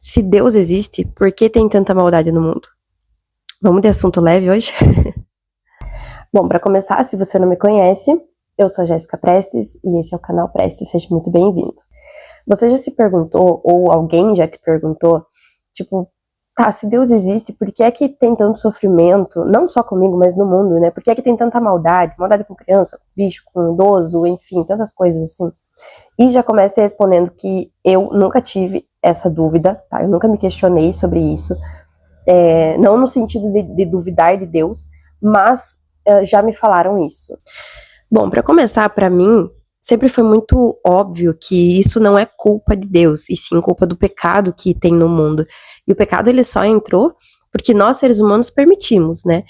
Se Deus existe, por que tem tanta maldade no mundo? Vamos de assunto leve hoje? Bom, para começar, se você não me conhece, eu sou a Jéssica Prestes e esse é o canal Prestes, seja muito bem-vindo. Você já se perguntou, ou alguém já te perguntou, tipo, tá, se Deus existe, por que é que tem tanto sofrimento, não só comigo, mas no mundo, né? Por que é que tem tanta maldade? Maldade com criança, com bicho, com idoso, enfim, tantas coisas assim. E já comecei respondendo que eu nunca tive essa dúvida, tá? Eu nunca me questionei sobre isso, não no sentido de duvidar de Deus, mas já me falaram isso. Bom, para começar, para mim, sempre foi muito óbvio que isso não é culpa de Deus, e sim culpa do pecado que tem no mundo. E o pecado, ele só entrou porque nós, seres humanos, permitimos, né?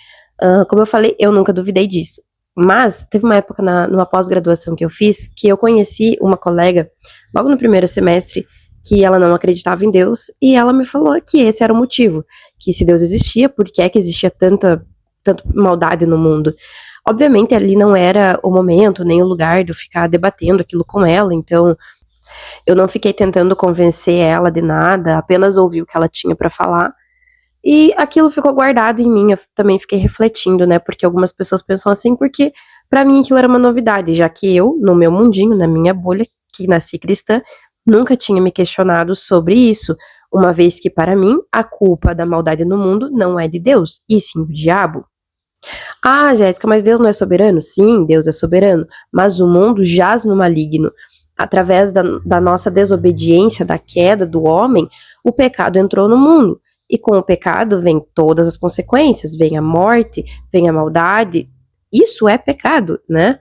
Como eu falei, eu nunca duvidei disso. Mas teve uma época numa pós-graduação que eu fiz, que eu conheci uma colega, logo no primeiro semestre, que ela não acreditava em Deus, e ela me falou que esse era o motivo, que se Deus existia, por que é que existia tanta maldade no mundo? Obviamente ali não era o momento, nem o lugar de eu ficar debatendo aquilo com ela, então eu não fiquei tentando convencer ela de nada, apenas ouvi o que ela tinha para falar, e aquilo ficou guardado em mim, eu também fiquei refletindo, né, porque algumas pessoas pensam assim, porque para mim aquilo era uma novidade, já que eu, no meu mundinho, na minha bolha, que nasci cristã, nunca tinha me questionado sobre isso, uma vez que para mim a culpa da maldade no mundo não é de Deus, e sim do diabo. Ah, Jéssica, mas Deus não é soberano? Sim, Deus é soberano, mas o mundo jaz no maligno. Através da nossa desobediência, da queda do homem, o pecado entrou no mundo. E com o pecado vem todas as consequências, vem a morte, vem a maldade. Isso é pecado, né?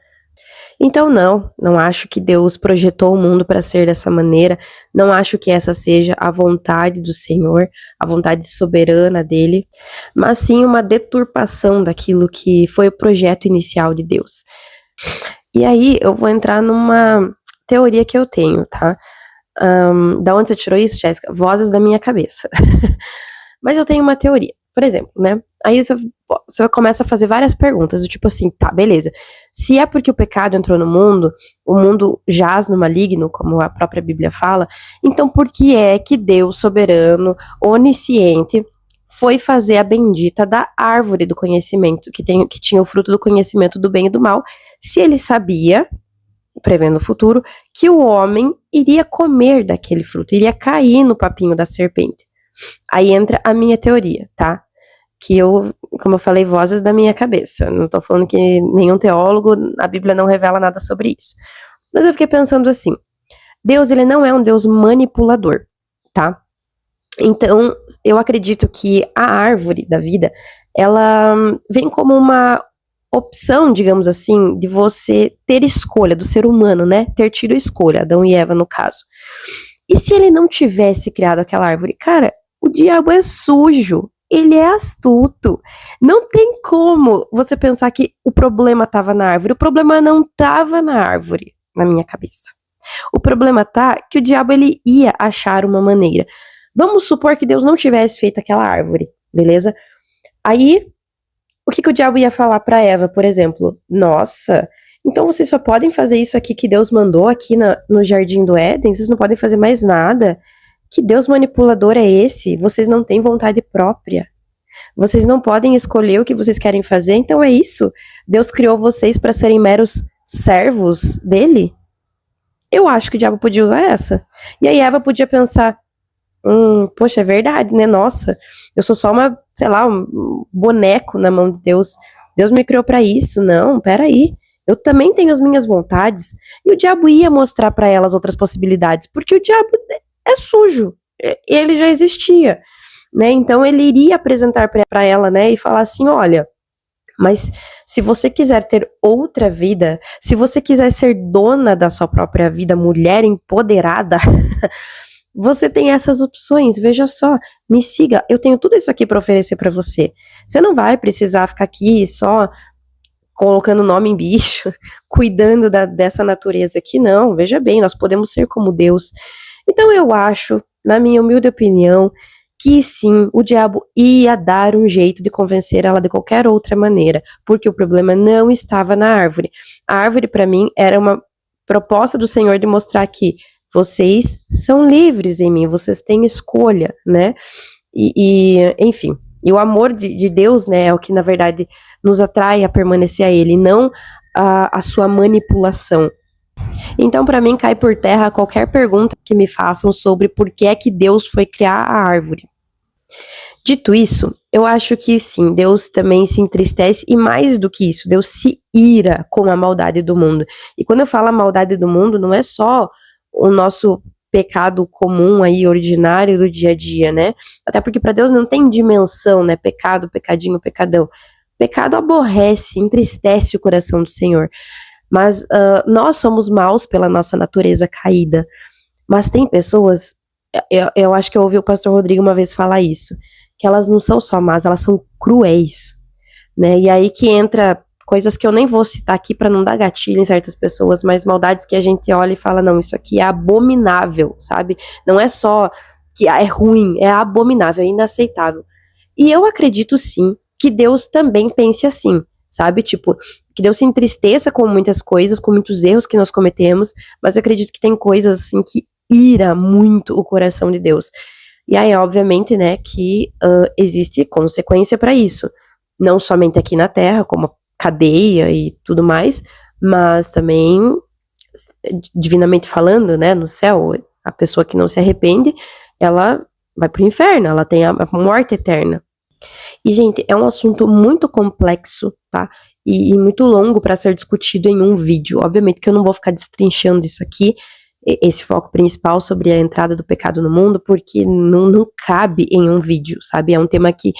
Então, não acho que Deus projetou o mundo para ser dessa maneira, não acho que essa seja a vontade do Senhor, a vontade soberana dele, mas sim uma deturpação daquilo que foi o projeto inicial de Deus. E aí, eu vou entrar numa teoria que eu tenho, tá? Da onde você tirou isso, Jéssica? Vozes da minha cabeça. Mas eu tenho uma teoria. Por exemplo, né? Aí você começa a fazer várias perguntas, do tipo assim, tá, beleza. Se é porque o pecado entrou no mundo, o mundo jaz no maligno, como a própria Bíblia fala, então por que é que Deus, soberano, onisciente, foi fazer a bendita da árvore do conhecimento, que tinha o fruto do conhecimento do bem e do mal, se ele sabia, prevendo o futuro, que o homem iria comer daquele fruto, iria cair no papinho da serpente. Aí entra a minha teoria, tá? Que eu, como eu falei, vozes da minha cabeça. Não tô falando que nenhum teólogo, a Bíblia não revela nada sobre isso. Mas eu fiquei pensando assim, Deus, ele não é um Deus manipulador, tá? Então, eu acredito que a árvore da vida, ela vem como uma opção, digamos assim, de você ter escolha, do ser humano, né? Ter tido escolha, Adão e Eva, no caso. E se ele não tivesse criado aquela árvore? Cara, o diabo é sujo, ele é astuto. Não tem como você pensar que o problema estava na árvore. O problema não estava na árvore, na minha cabeça. O problema tá que o diabo, ele ia achar uma maneira. Vamos supor que Deus não tivesse feito aquela árvore, beleza? Aí, o que o diabo ia falar para Eva, por exemplo? Nossa, então vocês só podem fazer isso aqui que Deus mandou aqui no Jardim do Éden? Vocês não podem fazer mais nada? Que Deus manipulador é esse? Vocês não têm vontade própria. Vocês não podem escolher o que vocês querem fazer, então é isso. Deus criou vocês para serem meros servos dele? Eu acho que o diabo podia usar essa. E aí Eva podia pensar, poxa, é verdade, né? Nossa, eu sou só uma, sei lá, um boneco na mão de Deus. Deus me criou para isso. Não, peraí. Eu também tenho as minhas vontades. E o diabo ia mostrar para ela as outras possibilidades, porque o diabo é sujo. Ele já existia, né? Então ele iria apresentar para ela, né, e falar assim, olha, mas se você quiser ter outra vida, se você quiser ser dona da sua própria vida, mulher empoderada, você tem essas opções, veja só, me siga, eu tenho tudo isso aqui para oferecer para você. Você não vai precisar ficar aqui só colocando nome em bicho, cuidando dessa natureza aqui, não, veja bem, nós podemos ser como Deus. Então eu acho, na minha humilde opinião, que sim, o diabo ia dar um jeito de convencer ela de qualquer outra maneira, porque o problema não estava na árvore. A árvore, para mim, era uma proposta do Senhor de mostrar que vocês são livres em mim, vocês têm escolha, né? Enfim, e o amor de Deus, né, é o que na verdade nos atrai a permanecer a Ele, não a sua manipulação. Então, para mim, cai por terra qualquer pergunta que me façam sobre por que é que Deus foi criar a árvore. Dito isso, eu acho que sim, Deus também se entristece e mais do que isso, Deus se ira com a maldade do mundo. E quando eu falo a maldade do mundo, não é só o nosso pecado comum aí, ordinário do dia a dia, né? Até porque para Deus não tem dimensão, né? Pecado, pecadinho, pecadão. Pecado aborrece, entristece o coração do Senhor. Mas nós somos maus pela nossa natureza caída. Mas tem pessoas, eu acho que eu ouvi o pastor Rodrigo uma vez falar isso, que elas não são só más, elas são cruéis, né? E aí que entra coisas que eu nem vou citar aqui para não dar gatilho em certas pessoas, mas maldades que a gente olha e fala, não, isso aqui é abominável, sabe? Não é só que é ruim, é abominável, é inaceitável. E eu acredito sim que Deus também pense assim, sabe? Tipo, que Deus se entristeça com muitas coisas, com muitos erros que nós cometemos, mas eu acredito que tem coisas assim que ira muito o coração de Deus. E aí, obviamente, né, que existe consequência para isso. Não somente aqui na Terra, como cadeia e tudo mais, mas também, divinamente falando, né, no céu, a pessoa que não se arrepende, ela vai pro inferno, ela tem a morte eterna. E, gente, é um assunto muito complexo, tá? E muito longo para ser discutido em um vídeo. Obviamente que eu não vou ficar destrinchando isso aqui, esse foco principal sobre a entrada do pecado no mundo, porque não cabe em um vídeo, sabe? É um tema que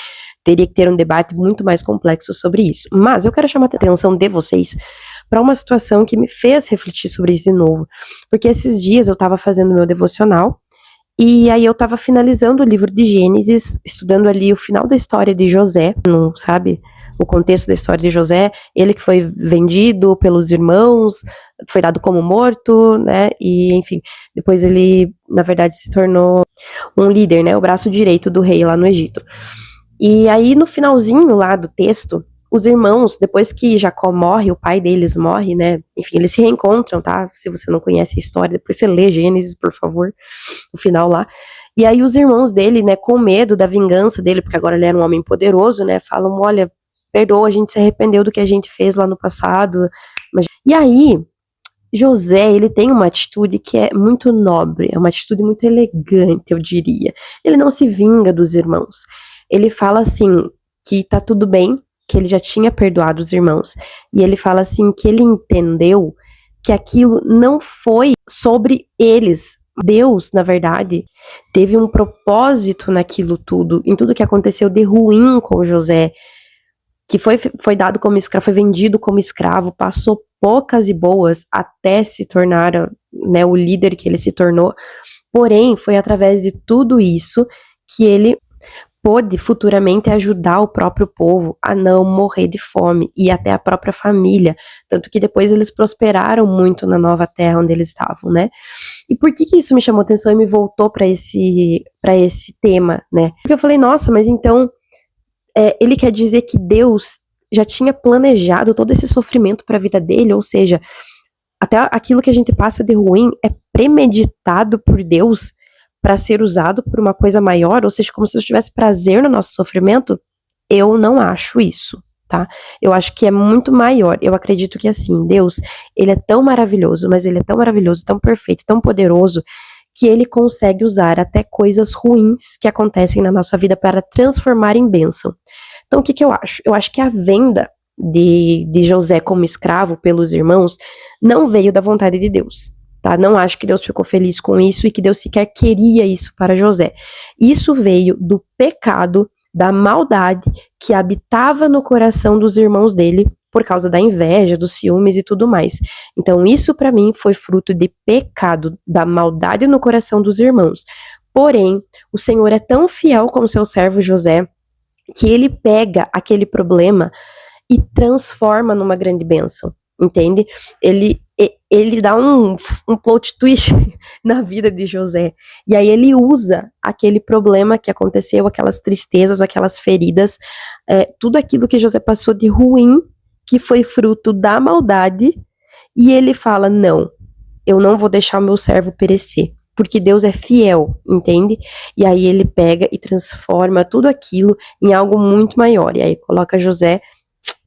teria que ter um debate muito mais complexo sobre isso. Mas eu quero chamar a atenção de vocês para uma situação que me fez refletir sobre isso de novo. Porque esses dias eu estava fazendo meu devocional, e aí eu tava finalizando o livro de Gênesis, estudando ali o final da história de José, não sabe? O contexto da história de José, ele que foi vendido pelos irmãos, foi dado como morto, né? E enfim, depois ele, na verdade, se tornou um líder, né? O braço direito do rei lá no Egito. E aí no finalzinho lá do texto, os irmãos, depois que Jacó morre, o pai deles morre, né? Enfim, eles se reencontram, tá? Se você não conhece a história, depois você lê Gênesis, por favor, o final lá. E aí os irmãos dele, né, com medo da vingança dele, porque agora ele era um homem poderoso, né, falam, olha, perdoa, a gente se arrependeu do que a gente fez lá no passado. E aí, José, ele tem uma atitude que é muito nobre, é uma atitude muito elegante, eu diria. Ele não se vinga dos irmãos. Ele fala assim, que tá tudo bem, que ele já tinha perdoado os irmãos. E ele fala assim, que ele entendeu que aquilo não foi sobre eles. Deus, na verdade, teve um propósito naquilo tudo, em tudo que aconteceu de ruim com José, que foi dado como escravo, foi vendido como escravo, passou poucas e boas até se tornar, né, o líder que ele se tornou. Porém, foi através de tudo isso que ele pôde futuramente ajudar o próprio povo a não morrer de fome e até a própria família, tanto que depois eles prosperaram muito na nova terra onde eles estavam, né? E por que isso me chamou atenção e me voltou para esse tema, né? Porque eu falei, nossa, mas então ele quer dizer que Deus já tinha planejado todo esse sofrimento para a vida dele, ou seja, até aquilo que a gente passa de ruim é premeditado por Deus para ser usado por uma coisa maior, ou seja, como se Deus tivesse prazer no nosso sofrimento. Eu não acho isso, tá? Eu acho que é muito maior. Eu acredito que assim, Deus, ele é tão maravilhoso, mas ele é tão maravilhoso, tão perfeito, tão poderoso, que ele consegue usar até coisas ruins que acontecem na nossa vida para transformar em bênção. Então, o que eu acho? Eu acho que a venda de José como escravo pelos irmãos não veio da vontade de Deus, tá? Não acho que Deus ficou feliz com isso e que Deus sequer queria isso para José. Isso veio do pecado, da maldade que habitava no coração dos irmãos dele por causa da inveja, dos ciúmes e tudo mais. Então isso para mim foi fruto de pecado, da maldade no coração dos irmãos. Porém, o Senhor é tão fiel com seu servo José que ele pega aquele problema e transforma numa grande bênção, entende? Ele dá um plot twist na vida de José, e aí ele usa aquele problema que aconteceu, aquelas tristezas, aquelas feridas, tudo aquilo que José passou de ruim, que foi fruto da maldade, e ele fala, não, eu não vou deixar o meu servo perecer. Porque Deus é fiel, entende? E aí ele pega e transforma tudo aquilo em algo muito maior. E aí coloca José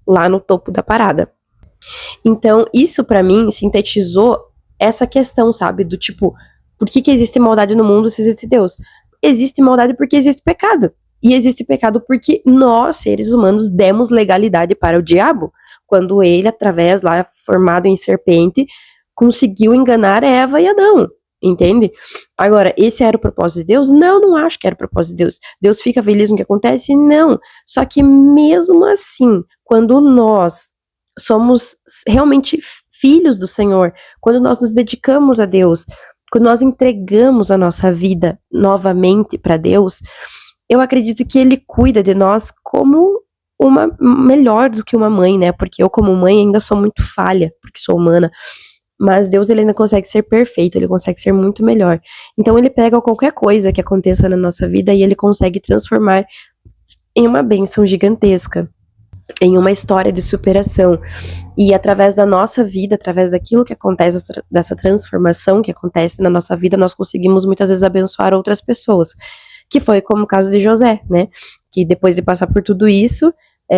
lá no topo da parada. Então, isso pra mim sintetizou essa questão, sabe? Do tipo, por que existe maldade no mundo se existe Deus? Existe maldade porque existe pecado. E existe pecado porque nós, seres humanos, demos legalidade para o diabo. Quando ele, através lá, formado em serpente, conseguiu enganar Eva e Adão. Entende? Agora, esse era o propósito de Deus? Não, não acho que era o propósito de Deus. Deus fica feliz no que acontece? Não. Só que mesmo assim, quando nós somos realmente filhos do Senhor, quando nós nos dedicamos a Deus, quando nós entregamos a nossa vida novamente para Deus, eu acredito que Ele cuida de nós como uma melhor do que uma mãe, né? Porque eu, como mãe, ainda sou muito falha, porque sou humana. Mas Deus, ele ainda consegue ser perfeito, ele consegue ser muito melhor. Então ele pega qualquer coisa que aconteça na nossa vida e ele consegue transformar em uma bênção gigantesca, em uma história de superação. E através da nossa vida, através daquilo que acontece, dessa transformação que acontece na nossa vida, nós conseguimos muitas vezes abençoar outras pessoas. Que foi como o caso de José, né? Que depois de passar por tudo isso,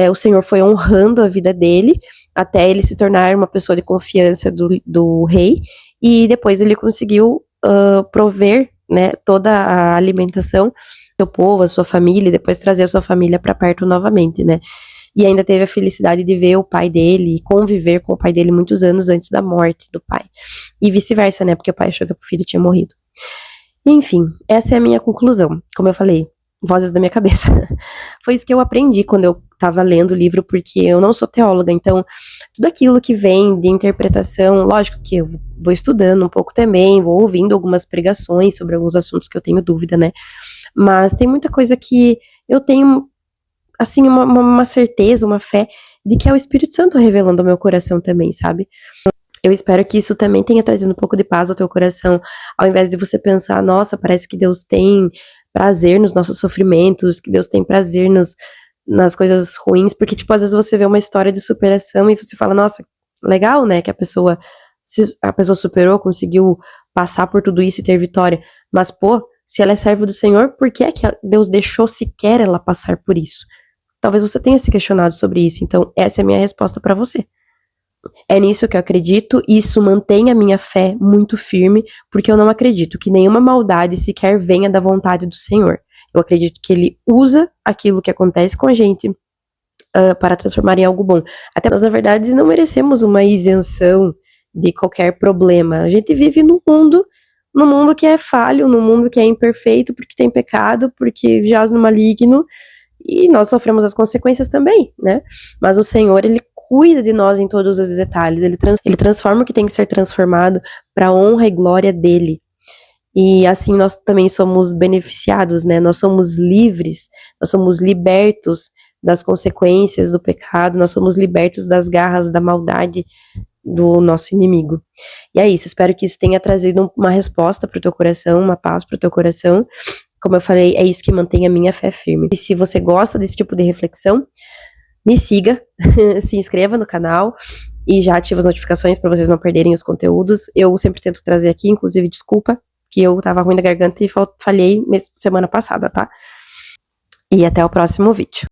o Senhor foi honrando a vida dele, até ele se tornar uma pessoa de confiança do rei, e depois ele conseguiu prover, né, toda a alimentação do seu povo, a sua família, e depois trazer a sua família para perto novamente, né? E ainda teve a felicidade de ver o pai dele e conviver com o pai dele muitos anos antes da morte do pai. E vice-versa, né? Porque o pai achou que o filho tinha morrido. Enfim, essa é a minha conclusão. Como eu falei, vozes da minha cabeça. Foi isso que eu aprendi quando eu estava lendo o livro, porque eu não sou teóloga, então tudo aquilo que vem de interpretação, lógico que eu vou estudando um pouco também, vou ouvindo algumas pregações sobre alguns assuntos que eu tenho dúvida, né? Mas tem muita coisa que eu tenho, assim, uma certeza, uma fé de que é o Espírito Santo revelando ao meu coração também, sabe? Eu espero que isso também tenha trazido um pouco de paz ao teu coração, ao invés de você pensar, nossa, parece que Deus tem prazer nos nossos sofrimentos, que Deus tem prazer nas coisas ruins, porque, tipo, às vezes você vê uma história de superação e você fala, nossa, legal, né, que a pessoa superou, conseguiu passar por tudo isso e ter vitória, mas, pô, se ela é serva do Senhor, por que é que Deus deixou sequer ela passar por isso? Talvez você tenha se questionado sobre isso, então essa é a minha resposta pra você. É nisso que eu acredito, e isso mantém a minha fé muito firme, porque eu não acredito que nenhuma maldade sequer venha da vontade do Senhor. Eu acredito que Ele usa aquilo que acontece com a gente para transformar em algo bom. Até nós, na verdade, não merecemos uma isenção de qualquer problema. A gente vive num mundo que é falho, num mundo que é imperfeito, porque tem pecado, porque jaz no maligno, e nós sofremos as consequências também, né? Mas o Senhor, Ele cuida de nós em todos os detalhes, ele transforma o que tem que ser transformado para a honra e glória dele. E assim nós também somos beneficiados, né? Nós somos livres, nós somos libertos das consequências do pecado, nós somos libertos das garras da maldade do nosso inimigo. E é isso, espero que isso tenha trazido uma resposta para o teu coração, uma paz para o teu coração. Como eu falei, é isso que mantém a minha fé firme. E se você gosta desse tipo de reflexão, me siga, se inscreva no canal e já ative as notificações para vocês não perderem os conteúdos. Eu sempre tento trazer aqui, inclusive, desculpa, que eu tava ruim da garganta e falhei semana passada, tá? E até o próximo vídeo.